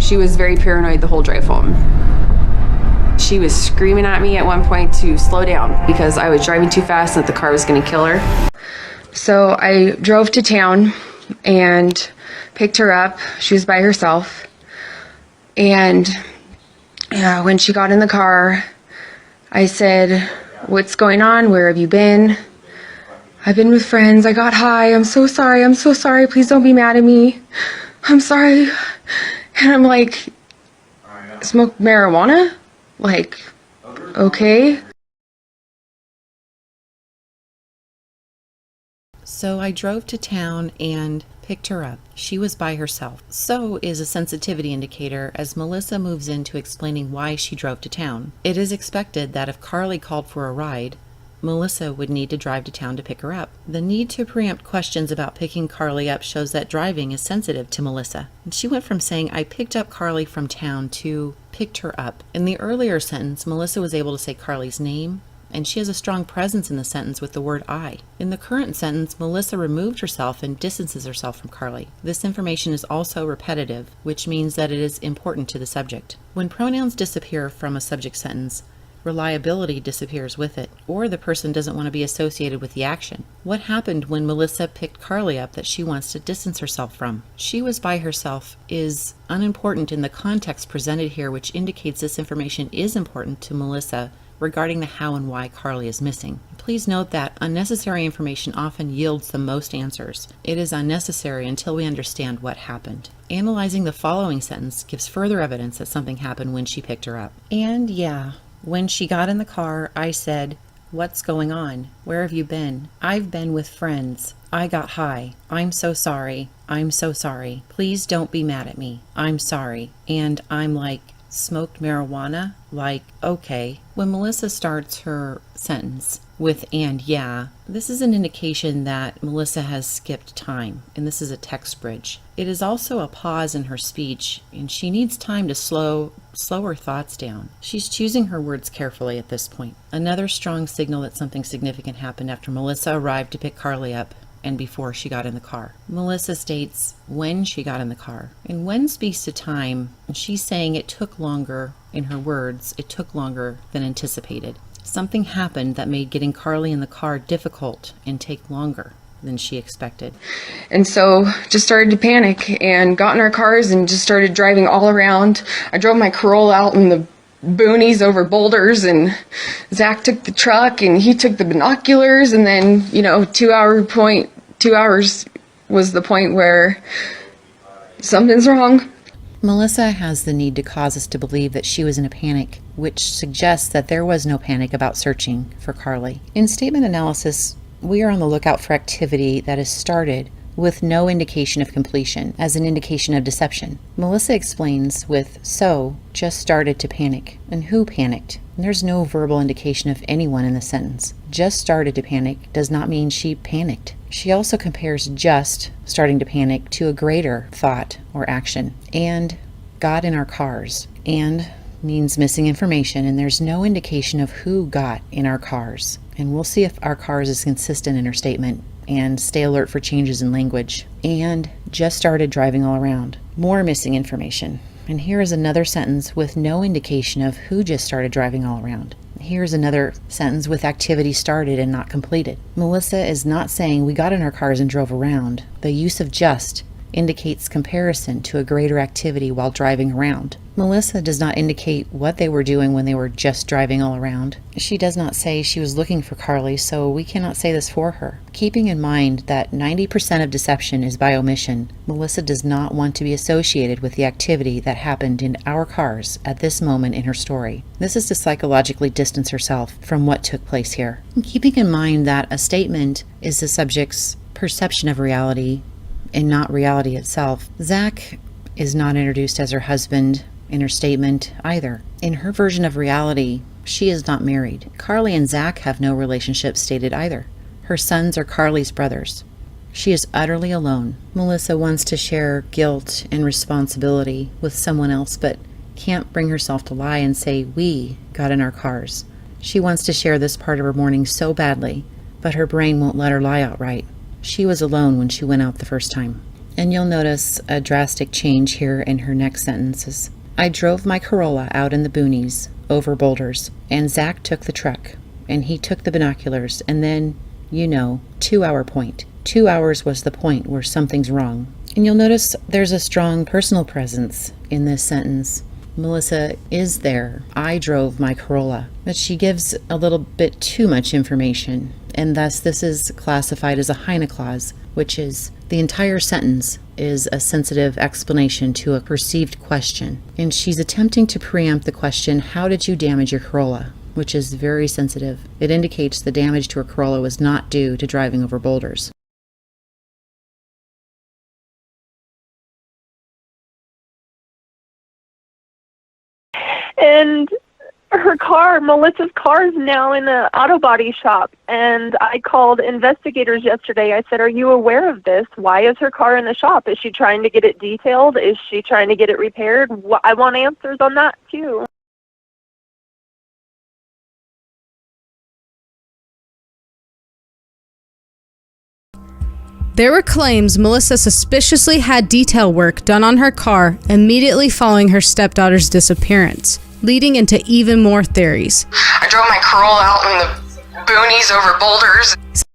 She was very paranoid the whole drive home. She was screaming at me at one point to slow down because I was driving too fast and that the car was going to kill her. So I drove to town and picked her up. She was by herself. And when she got in the car, I said, "What's going on? Where have you been?" "I've been with friends. I got high. I'm so sorry. I'm so sorry. Please don't be mad at me. I'm sorry." And I'm like, "Smoke marijuana? Like, okay." So I drove to town and picked her up. She was by herself. So is a sensitivity indicator as Melissa moves into explaining why she drove to town. It is expected that if Karlie called for a ride, Melissa would need to drive to town to pick her up. The need to preempt questions about picking Karlie up shows that driving is sensitive to Melissa. She went from saying, "I picked up Karlie from town," to "picked her up." In the earlier sentence, Melissa was able to say Karlie's name, and she has a strong presence in the sentence with the word "I." In the current sentence, Melissa removed herself and distances herself from Karlie. This information is also repetitive, which means that it is important to the subject. When pronouns disappear from a subject sentence, reliability disappears with it, or the person doesn't want to be associated with the action. What happened when Melissa picked Karlie up that she wants to distance herself from? She was by herself is unimportant in the context presented here, which indicates this information is important to Melissa regarding the how and why Karlie is missing. Please note that unnecessary information often yields the most answers. It is unnecessary until we understand what happened. Analyzing the following sentence gives further evidence that something happened when she picked her up. And yeah, when she got in the car, I said, "What's going on? Where have you been?" "I've been with friends. I got high. I'm so sorry. I'm so sorry. Please don't be mad at me. I'm sorry." And I'm like, "Smoked marijuana?" Like, okay. When Melissa starts her sentence with "and yeah," this is an indication that Melissa has skipped time, and this is a text bridge. It is also a pause in her speech, and she needs time to slow her thoughts down. She's choosing her words carefully at this point. Another strong signal that something significant happened after Melissa arrived to pick Karlie up and before she got in the car. Melissa states when she got in the car. And when speaks to time, and she's saying it took longer, in her words, it took longer than anticipated. Something happened that made getting Karlie in the car difficult and take longer than she expected. And so just started to panic and got in our cars and just started driving all around. I drove my Corolla out in the boonies over boulders, and Zach took the truck and he took the binoculars, and then 2 hours was the point where something's wrong. Melissa has the need to cause us to believe that she was in a panic, which suggests that there was no panic about searching for Karlie. In statement analysis, we are on the lookout for activity that is started with no indication of completion as an indication of deception. Melissa explains with "so, just started to panic." And who panicked? And there's no verbal indication of anyone in the sentence. Just started to panic does not mean she panicked. She also compares just starting to panic to a greater thought or action. And got in our cars. And means missing information, and there's no indication of who got in our cars. And we'll see if our cars is consistent in her statement, and stay alert for changes in language. And just started driving all around. More missing information. And here is another sentence with no indication of who just started driving all around. Here's another sentence with activity started and not completed. Melissa is not saying we got in our cars and drove around. The use of just indicates comparison to a greater activity while driving around. Melissa does not indicate what they were doing when they were just driving all around. She does not say she was looking for Karlie, so we cannot say this for her. Keeping in mind that 90% of deception is by omission, Melissa does not want to be associated with the activity that happened in our cars at this moment in her story. This is to psychologically distance herself from what took place here. Keeping in mind that a statement is the subject's perception of reality and not reality itself, Zach is not introduced as her husband in her statement either. In her version of reality, she is not married. Karlie and Zach have no relationship stated either. Her sons are Karlie's brothers. She is utterly alone. Melissa wants to share guilt and responsibility with someone else, but can't bring herself to lie and say we got in our cars. She wants to share this part of her morning so badly, but her brain won't let her lie outright. She was alone when she went out the first time. And you'll notice a drastic change here in her next sentences. I drove my Corolla out in the boonies over boulders, and Zach took the truck, and he took the binoculars, and then, 2-hour point. 2 hours was the point where something's wrong. And you'll notice there's a strong personal presence in this sentence. Melissa is there. I drove my Corolla. But she gives a little bit too much information, and thus this is classified as a Heine clause, which is the entire sentence is a sensitive explanation to a perceived question. And she's attempting to preempt the question, how did you damage your Corolla? Which is very sensitive. It indicates the damage to her Corolla was not due to driving over boulders. And Melissa's car is now in an auto body shop. And I called investigators yesterday. I said, are you aware of this? Why is her car in the shop? Is she trying to get it detailed? Is she trying to get it repaired? I want answers on that too. There were claims Melissa suspiciously had detail work done on her car immediately following her stepdaughter's disappearance, leading into even more theories. I drove my Corolla out in the boonies over boulders.